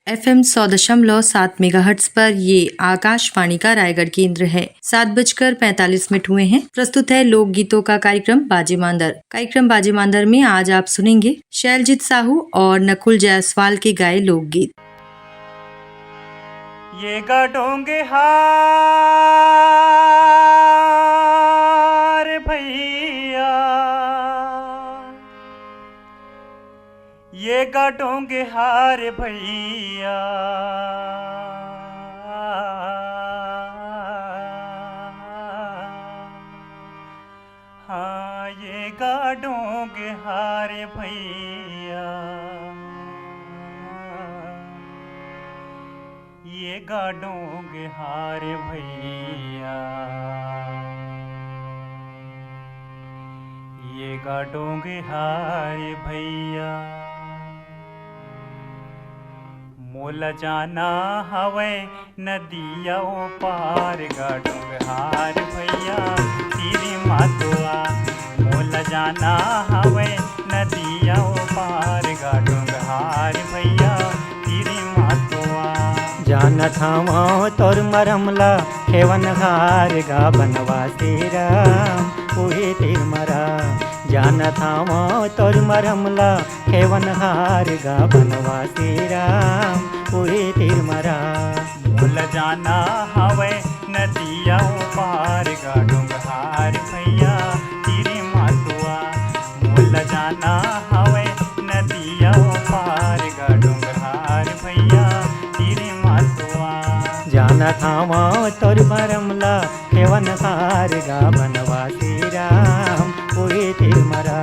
FM 100.7 megahertz पर ये आकाशवाणी का रायगढ़ केंद्र है। 7:45 हुए हैं। प्रस्तुत है लोक गीतों का कार्यक्रम बाजे मांदर। कार्यक्रम बाजे मांदर में आज आप सुनेंगे शैलजीत साहू और नकुल जायसवाल के गाए लोकगीत। ये गाडोंगे हार भैया, ये गाडोंगे हार भैया, हाँ ये गाडोंगे हार भैया, ये गाडोंगे हार भैया, ये गाडोंगे हार भैया। मोल जाना हवे नदिया पार गाडोंगे हार भैया तेरी मातुआ। मोल जाना हवे नदिया पार गाडोंगे हार भैया तेरी मातुआ। जानत हवो तोर मरमला खेवन हार गा बनवासी राम उहे तीर मरा। जानत हवो तोर मरमला खेवन हार गा बनवासी राम उहे तीर मरा। मोल जाना हवे नदिया पार गाडोंगे हार भैया तेरी मातुआ। मोल जाना हवे नदिया पार गाडोंगे हार भैया तेरी मातुआ। जानत हवो तोर मरमला खेवन हार गा बनवासी राम उहे तीर मरा।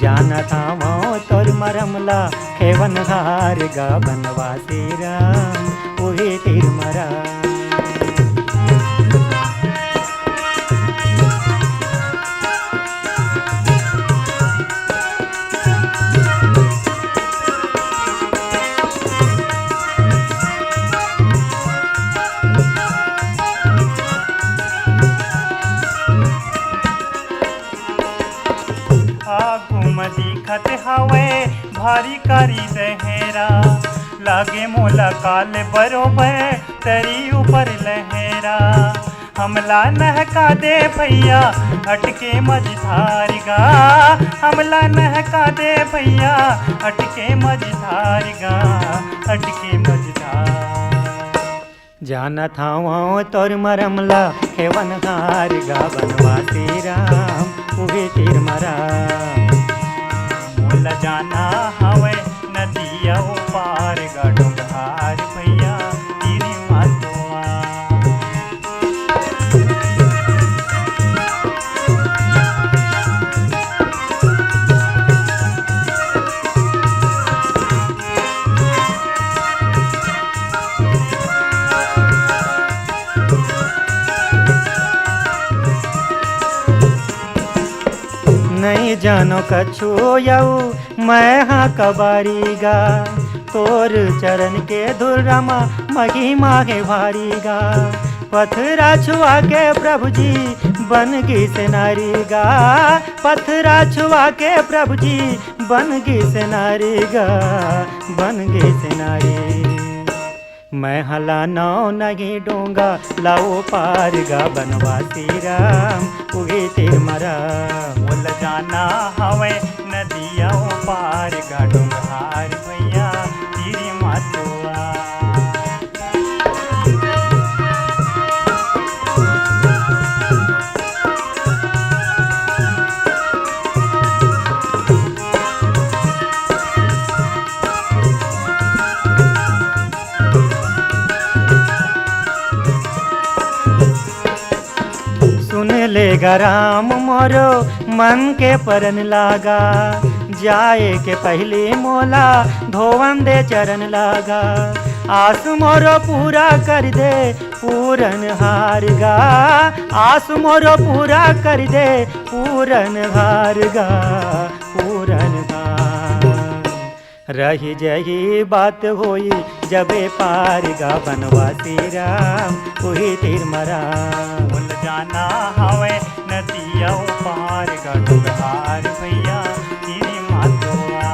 जानत हवो तोर मरमला खेवन हार गा बनवासी राम उहे तीर मरा। दिखत हवे भारी कारी दहेरा, लागे मोला काल बरोबर तरी ऊपर लहरा। हमला नहका दे भैया अटके मझधार गा, हमला नहका दे भैया अटके मझधार गा, अटके मझधार। जानत हवो तोर मरमला खेवन हार गा बनवासी राम उहे तीर मरा। मोल जाना हवे नदिया पार गाडोंगे हार भैया तेरी मातुआ। नहीं जानो कछु यऊ मैं हाँ कबारी गा। तोर चरण के धुरमा महिमा के भारी गा। पथरा छुआ के प्रभु जी बन गई से नारी गा। पथरा छुआ के प्रभु जी बन गई से नारी गा, बन गई से नारी। मैं हला नौ नहीं डूंगा लाओ पार गा बनवासी राम उगे तीर मरा। मोल जाना हवे नदिया पार गाडोंगे हार भैया तेरी मातुआ। सुन लेगा राम मोरो मन के परन लागा। जाए के पहले मोला धोवन दे चरण लागा। आस मोरो पूरा कर दे पूरन हार गा। आस मोरो पूरा कर दे पूरन हार गा, पूरन हार। रही जही बात होई जबे पार गा बनवासी राम उही तीर मरा। मोल जाना हवे नदिया पार गाडोंगे हार भैया तेरी मातुआ।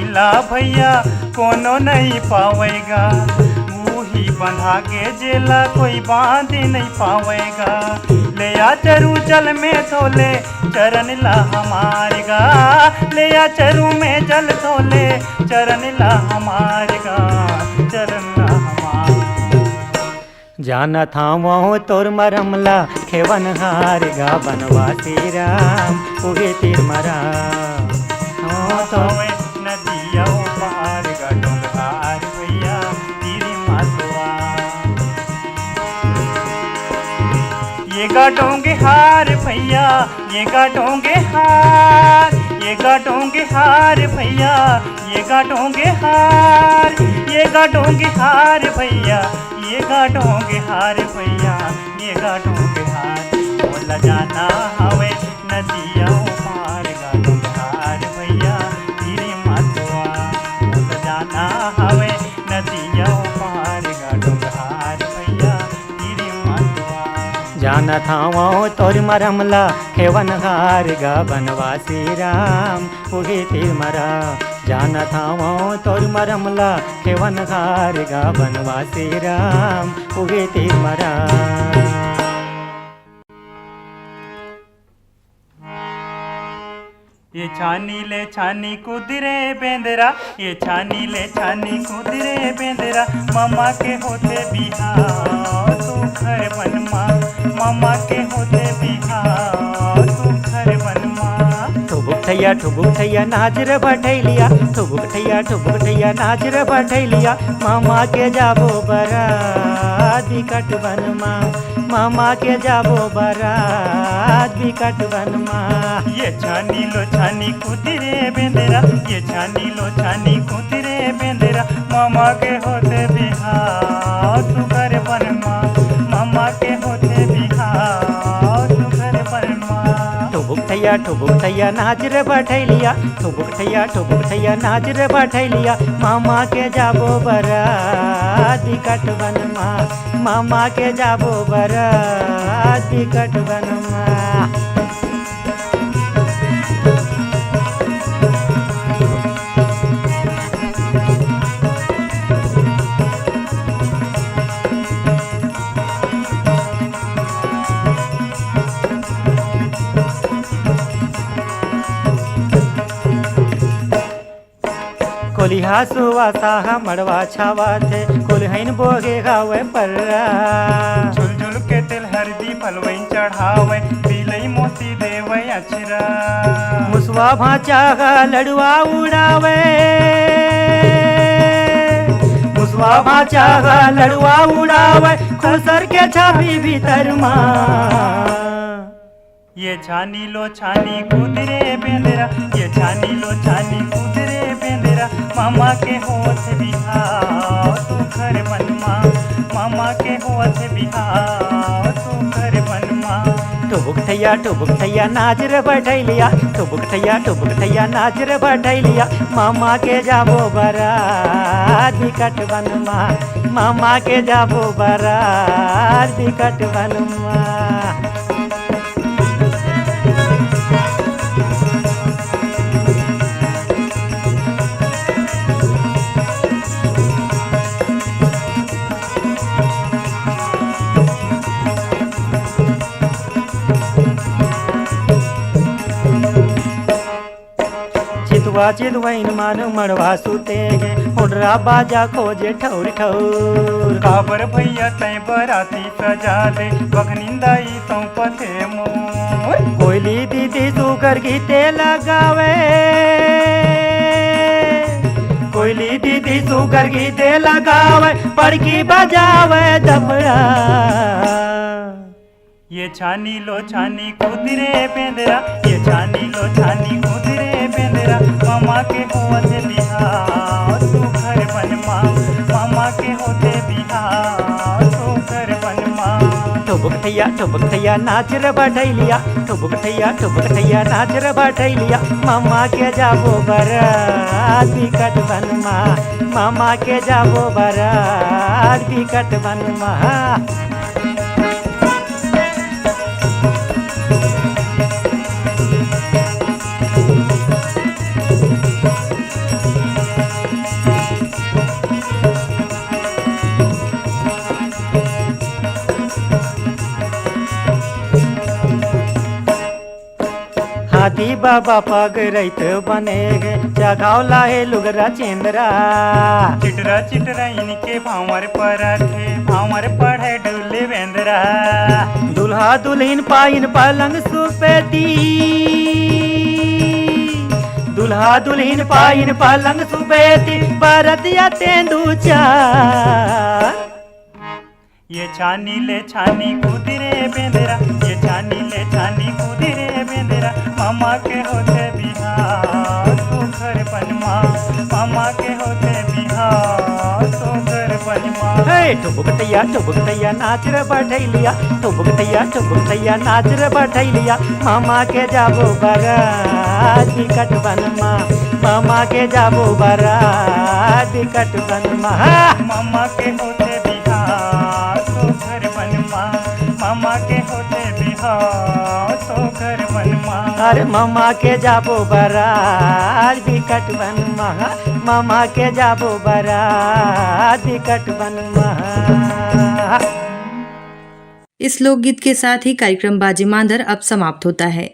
ला भैया कोनो नहीं पावेगा, वही बंधा के जेला कोई बांध नहीं पावेगा। ले आ चरू जल में धोले चरण ला हमारेगा, ले आ चरू में जल धोले चरण ला हमारेगा, चरण ला हमार। जानत हूँ तोर मरमला खेवन हार गा बनवासी राम उगे तीर मरा हो तो नदिया पार गा डोंगार भैया तीरी मातवा। ये गाटोंगे हार भैया, ये गाटोंगे हार, ये गाटोंगे हार भैया, ये गाटोंगे हार, ये गाटोंगे हार भैया, ये गाटोंगे हार भैया, ये गाटोंगे हार। बोला जाना हवे नदिया पार गाटोंगे हार भैया तेरी मातवा। बोला जाना हवे नदिया पार गाटोंगे हार भैया तेरी मातवा। जानत हूँ तोर मरमला खेवन हार गा बनवासी राम उगे तीर मरा। जानत हूँ तोर मरमला खेवन हार गा बनवासी राम उगे तीर मरा। ये छानी ले छानी कुदरे बेंदरा, ये छानी ले छानी कुदरे बेंदरा, मामा के होते बिहार तू घर बनमा, मामा के होते बिहार तू घर बनमा। ठुबुक ठैया नाचर बठैलिया, ठुबुक ठैया नाचर बठैलिया, मामा के जाबो बरात बिकट बनमा, मामा के जाबो बरात बिकट बनमा। ये छानी लो छानी कुदरे बेंदरा, ये छानी लो छानी कुदरे बेंदरा, मामा के होते बिहार तू घर बनमा, मामा के होते बिहार तू घर बनमा। ठुबुक ठैया नाचर बठैलिया, ठुबुक ठैया नाचर बठैलिया, मामा के जाबो बरात बिकट बनमा, मामा के जाबो बरात बिकट बनमा। कोलिहा सुवा साहा मड़वा छावा थे, कोल्हैन बोगे गावे पर्रा। झुलझुल के तिल हरदी फलवैन चढ़ावे, पीलई मोती देवे अचरा। मुसवा भाचा गा लड़ुआ उड़ावे, मुसवा भाचा गा लड़ुआ उड़ावे, खुसर के छापी भीतर माँ। ये छानी लो छानी कुदरे बेंदरा, ये छानी लो छानी कुदरे बेंदरा, मामा के होत बिहार तू घर बनमा, मामा के होत बिहार तू घर बनमा। ठुबुक ठैया नाचर बैठैलिया, ठुबुक ठैया नाचर बैठैलिया, मामा के जाबो बरात बिकट बनमा, मामा के जाबो बरात बिकट बनमा। चितवैन मान मड़वा सुतेगे, हुडरा बाजा खोजे ठौर ठौर। काबर भैया तै बराती सजा दे, बखनिंदाई तो पथे मोर। कोयली दीदी सुगर गीते लगावे, कोयली दीदी सुगर गीते लगावे, पड़की बजावे दबड़ा। ये छानी लो छानी कुदरे बेंदरा, ये छानी लो छानी कुदरे बेंदरा, मामा के होते बिहार तू घर बनमा, मामा के होते बिहार तू घर बनमा। ठुबुक ठैया नाचर बैठैलिया, ठुबुक ठैया नाचर बैठैलिया, मामा के जाबो बरात बिकट बनमा, मामा के जाबो बरात बिकट बनमा। बाबा पग रैत बने गे जगावला हे लुगरा चेंद्रा चिटरा चिटरा इनके भावर पर थे भावर पढ़े डुले बेंदरा दुल्हा दुल्हन पाइन पलंग सुपेती दुल्हा दुल्हन पाइन पलंग सुपेती बरतिया तेंदुचा ये छानी ले छानी कुदिरे बेंदरा ये छानी ले छानी कुदिरे बेंदरा मामा के होते बिहार तो घर बनमा मामा के होते बिहार तो घर बनमा ठुबुकटैया नाच रे बढ़ैलिया ठुबुकटैया नाच रे बढ़ैलिया मामा के जाबो बारात टिकट बनमा मामा के जाबो बारात टिकट बनमा मामा के होते बिहार तो घर बनमा मामा के होते बिहार तो घर बनमा अरे मामा के जाबो बारात टिकट बनमा मामा के जाबो बारात टिकट बनमा। इस लोकगीत के साथ ही कार्यक्रम बाजी मांदर अब समाप्त होता है।